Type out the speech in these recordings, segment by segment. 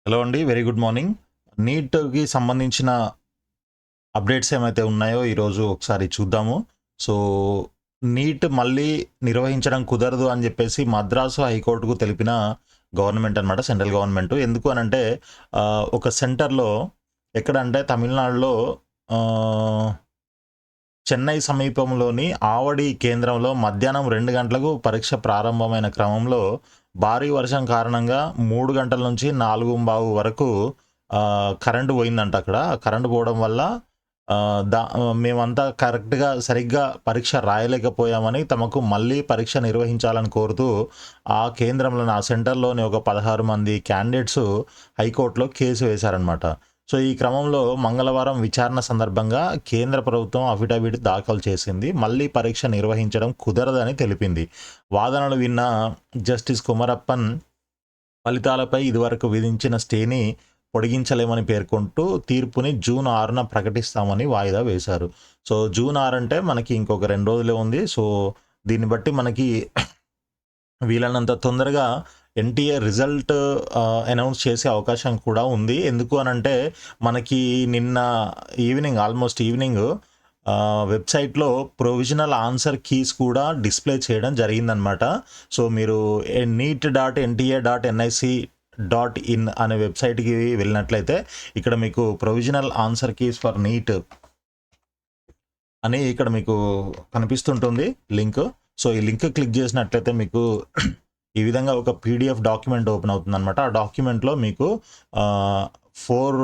Hello అండి. Very good morning. నీట్‌కి సంబంధించిన updates ఏమైతే ఉన్నాయో ఈరోజు ఒకసారి చూద్దాము. సో, నీట్ మళ్ళీ నిర్వహించడం కుదరదు అని జెప్పేసి మద్రాసు హైకోర్టుకు తెలిపిన గవర్నమెంట్ అనమాట. Central government. ఎందుకు అనంటే ఒక సెంటర్‌లో ఎక్కడంటే తమిళనాడులో ఆహ్, చెన్నై సమీపంలోని ఆవడి కేంద్రంలో మధ్యాహ్నం 2 గంటలకు పరీక్ష ప్రారంభమైన క్రమంలో భారీ వర్షం కారణంగా 3 గంటల నుంచి 4:15 వరకు కరెంట్ పోయిందంట అక్కడ. కరెంట్ పోవడం వల్ల మేమంతా కరెక్ట్‌గా సరిగ్గా పరీక్ష రాయలేకపోయామని తమకు మళ్ళీ పరీక్ష నిర్వహించాలని కోరుతూ ఆ కేంద్రంలోని ఆ సెంటర్‌లోని ఒక 16 మంది క్యాండిడేట్స్ హైకోర్టులో కేసు వేశారనమాట. సో, ఈ క్రమంలో మంగళవారం విచారణ సందర్భంగా కేంద్ర ప్రభుత్వం అఫిడవిట్ దాఖలు చేసింది. మళ్ళీ పరీక్ష నిర్వహించడం కుదరదని తెలిపింది. వాదనలు విన్న జస్టిస్ కుమరప్పన్ ఫలితాలపై ఇదివరకు విధించిన స్టేని పొడిగించలేమని పేర్కొంటూ తీర్పుని జూన్ 6న ప్రకటిస్తామని వాయిదా వేశారు. సో, జూన్ 6 అంటే మనకి ఇంకొక 2 రోజులే ఉంది. సో, దీన్ని బట్టి మనకి వీలైనంత తొందరగా ఎన్టీఏ రిజల్ట్ అనౌన్స్ చేసే అవకాశం కూడా ఉంది. ఎందుకు అనంటే మనకి నిన్న ఆల్మోస్ట్ ఈవినింగ్ వెబ్సైట్లో ప్రొవిజనల్ ఆన్సర్ కీస్ కూడా డిస్ప్లే చేయడం జరిగిందనమాట. సో, మీరు neet.nta.nic.in అనే వెబ్సైట్కి వెళ్ళినట్లయితే ఇక్కడ మీకు provisional answer keys for NEET అని ఇక్కడ మీకు కనిపిస్తుంటుంది లింక్. సో, ఈ లింక్ క్లిక్ చేసినట్లయితే మీకు ఈ విధంగా ఒక పీడిఎఫ్ డాక్యుమెంట్ ఓపెన్ అవుతుందన్నమాట. ఆ డాక్యుమెంట్లో మీకు 4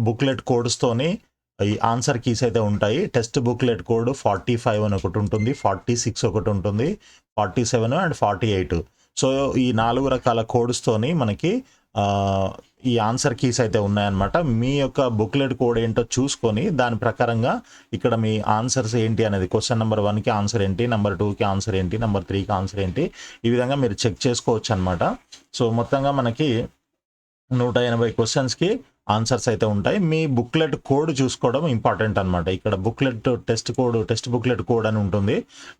బుక్లెట్ కోడ్స్తోని ఈ ఆన్సర్ కీస్ అయితే ఉంటాయి. టెస్ట్ బుక్లెట్ కోడ్ 45 అని ఒకటి ఉంటుంది, 46 ఒకటి ఉంటుంది, 47 అండ్ 48. సో, ఈ 4 రకాల కోడ్స్తోని మనకి ఈ ఆన్సర్ కీస్ అయితే ఉన్నాయన్నమాట. మీ యొక్క బుక్లెట్ కోడ్ ఏంటో చూసుకొని దాని ప్రకారంగా ఇక్కడ మీ ఆన్సర్స్ ఏంటి అనేది క్వశ్చన్ నెంబర్ 1కి ఆన్సర్ ఏంటి, నెంబర్ 2కి ఆన్సర్ ఏంటి, నెంబర్ 3కి ఆన్సర్ ఏంటి, ఈ విధంగా మీరు చెక్ చేసుకోవచ్చు అనమాట. సో, మొత్తంగా మనకి 180 క్వశ్చన్స్కి ఆన్సర్స్ అయితే ఉంటాయి. మీ బుక్లెట్ కోడ్ చూసుకోవడం ఇంపార్టెంట్ అనమాట. ఇక్కడ టెస్ట్ బుక్లెట్ కోడ్ అని ఉంటుంది.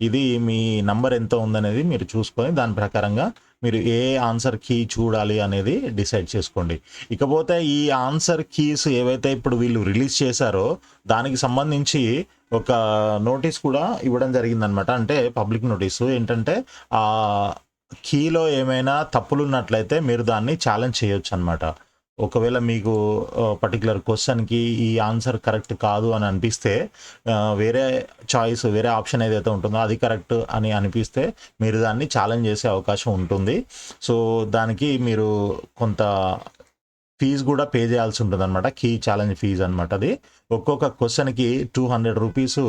ఇది మీ నంబర్ ఎంత ఉందనేది మీరు చూసుకొని దాని ప్రకారంగా మీరు ఏ ఆన్సర్ కీ చూడాలి అనేది డిసైడ్ చేసుకోండి. ఇకపోతే ఈ ఆన్సర్ కీస్ ఏవైతే ఇప్పుడు వీళ్ళు రిలీజ్ చేశారో దానికి సంబంధించి ఒక నోటీస్ కూడా ఇవ్వడం జరిగిందనమాట. అంటే పబ్లిక్ నోటీసు ఏంటంటే కీలో ఏమైనా తప్పులు ఉన్నట్లయితే మీరు దాన్ని ఛాలెంజ్ చేయొచ్చు అనమాట. ఒకవేళ మీకు పర్టికులర్ క్వశ్చన్కి ఈ ఆన్సర్ కరెక్ట్ కాదు అని అనిపిస్తే వేరే ఆప్షన్ ఏదైతే ఉంటుందో అది కరెక్ట్ అని అనిపిస్తే మీరు దాన్ని ఛాలెంజ్ చేసే అవకాశం ఉంటుంది. సో, దానికి మీరు కొంత ఫీజు కూడా పే చేయాల్సి ఉంటుంది అనమాట. కీ ఛాలెంజ్ ఫీజు అనమాట. అది ఒక్కొక్క క్వశ్చన్కి 200 రూపీస్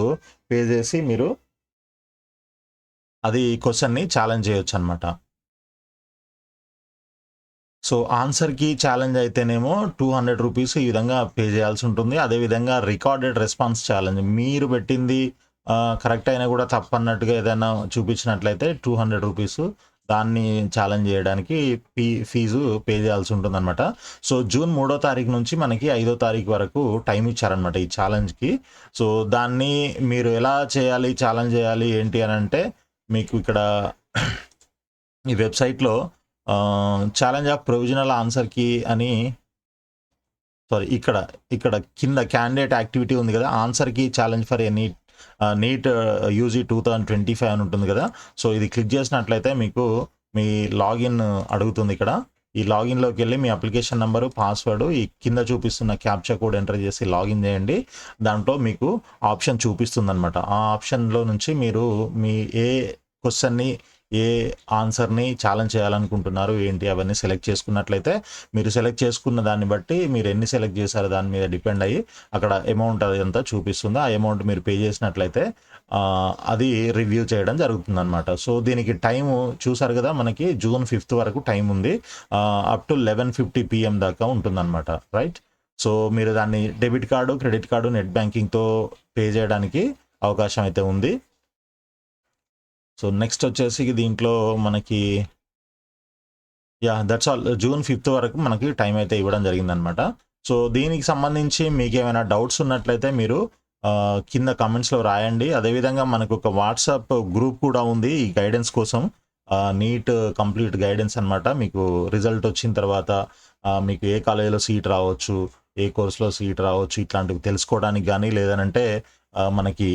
పే చేసి మీరు అది క్వశ్చన్ని ఛాలెంజ్ చేయొచ్చు అనమాట. సో, ఆన్సర్‌కి ఛాలెంజ్ అయితేనేమో 200 రూపీస్ ఈ విధంగా పే చేయాల్సి ఉంటుంది. అదేవిధంగా రికార్డెడ్ రెస్పాన్స్ ఛాలెంజ్ మీరు పెట్టింది కరెక్ట్ అయినా కూడా తప్పన్నట్టుగా ఏదైనా చూపించినట్లయితే 200 రూపీస్ దాన్ని ఛాలెంజ్ చేయడానికి ఫీజు పే చేయాల్సి ఉంటుందన్నమాట. సో, జూన్ 3వ తారీఖు నుంచి మనకి 5వ తారీఖు వరకు టైం ఇచ్చారనమాట ఈ ఛాలెంజ్‌కి. సో, దాన్ని మీరు ఎలా చేయాలి, ఛాలెంజ్ చేయాలి ఏంటి అనంటే మీకు ఇక్కడ ఈ వెబ్సైట్లో challenge of provisional answer key అని ఇక్కడ కింద క్యాండిడేట్ యాక్టివిటీ ఉంది కదా, answer key challenge for NEET UG 2025 అని ఉంటుంది కదా. సో, ఇది క్లిక్ చేసినట్లయితే మీకు మీ లాగిన్ అడుగుతుంది ఇక్కడ. ఈ లాగిన్లోకి వెళ్ళి మీ అప్లికేషన్ నెంబరు, పాస్వర్డ్, ఈ కింద చూపిస్తున్న క్యాప్చా కోడ్ ఎంటర్ చేసి లాగిన్ చేయండి. దాంట్లో మీకు ఆప్షన్ చూపిస్తుంది అనమాట. ఆ ఆప్షన్లో నుంచి మీరు మీ ఏ క్వశ్చన్ని ఏ ఆన్సర్ని ఛాలెంజ్ చేయాలనుకుంటున్నారు ఏంటి అవన్నీ సెలెక్ట్ చేసుకున్నట్లయితే మీరు సెలెక్ట్ చేసుకున్న దాన్ని బట్టి మీరు ఎన్ని సెలెక్ట్ చేశారో దాని మీద డిపెండ్ అయ్యి అక్కడ అమౌంట్ అదంతా చూపిస్తుంది. ఆ అమౌంట్ మీరు పే చేసినట్లయితే అది రివ్యూ చేయడం జరుగుతుంది అనమాట. సో, దీనికి టైము చూసారు కదా, మనకి జూన్ 5th వరకు టైం ఉంది. అప్ టు 11:50 PM దాకా ఉంటుందన్నమాట. రైట్. సో, మీరు దాన్ని debit card, credit card, net బ్యాంకింగ్తో పే చేయడానికి అవకాశం అయితే ఉంది. సో, నెక్స్ట్ వచ్చేసి దీంట్లో మనకి దట్స్ ఆల్. జూన్ 5th వరకు మనకి టైం అయితే ఇవ్వడం జరిగిందనమాట. సో, దీనికి సంబంధించి మీకు ఏమైనా డౌట్స్ ఉన్నట్లయితే మీరు కింద కామెంట్స్లో రాయండి. అదేవిధంగా మనకు ఒక వాట్సాప్ గ్రూప్ కూడా ఉంది ఈ గైడెన్స్ కోసం. నీట్ కంప్లీట్ గైడెన్స్ అనమాట. మీకు రిజల్ట్ వచ్చిన తర్వాత మీకు ఏ కాలేజీలో సీట్ రావచ్చు, ఏ కోర్స్లో సీట్ రావచ్చు, ఇట్లాంటివి తెలుసుకోవడానికి కానీ, లేదనంటే మనకి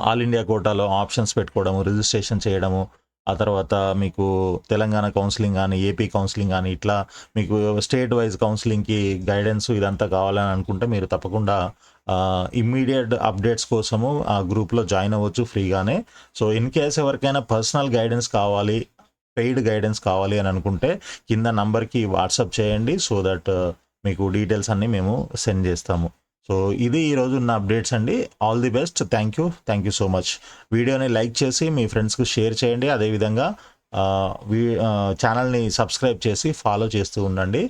ఆల్ ఇండియా కోటాలో ఆప్షన్స్ పెట్టుకోవడము, రిజిస్ట్రేషన్ చేయడము, ఆ తర్వాత మీకు తెలంగాణ కౌన్సిలింగ్ కానీ, ఏపీ కౌన్సిలింగ్ కానీ, ఇట్లా మీకు స్టేట్ వైజ్ కౌన్సిలింగ్కి గైడెన్స్ ఇదంతా కావాలని అనుకుంటే మీరు తప్పకుండా ఇమ్మీడియట్ అప్డేట్స్ కోసము ఆ గ్రూప్లో జాయిన్ అవ్వచ్చు ఫ్రీగానే. సో ఇన్ కేస్ ఎవరికైనా పర్సనల్ గైడెన్స్ కావాలి, పెయిడ్ గైడెన్స్ కావాలి అని అనుకుంటే కింద నంబర్కి వాట్సాప్ చేయండి. సో దట్ మీకు డీటెయిల్స్ అన్నీ మేము సెండ్ చేస్తాము. సో ఇది ఈరోజు ఉన్న అప్డేట్స్ అండి. All the best. Thank you so much. వీడియోని లైక్ చేసి మీ ఫ్రెండ్స్కి షేర్ చేయండి. అదేవిధంగా ఛానల్ని సబ్స్క్రైబ్ చేసి ఫాలో చేస్తూ ఉండండి.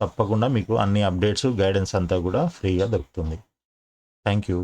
తప్పకుండా మీకు అన్ని అప్డేట్స్, గైడెన్స్ అంతా కూడా ఫ్రీగా దొరుకుతుంది. Thank you.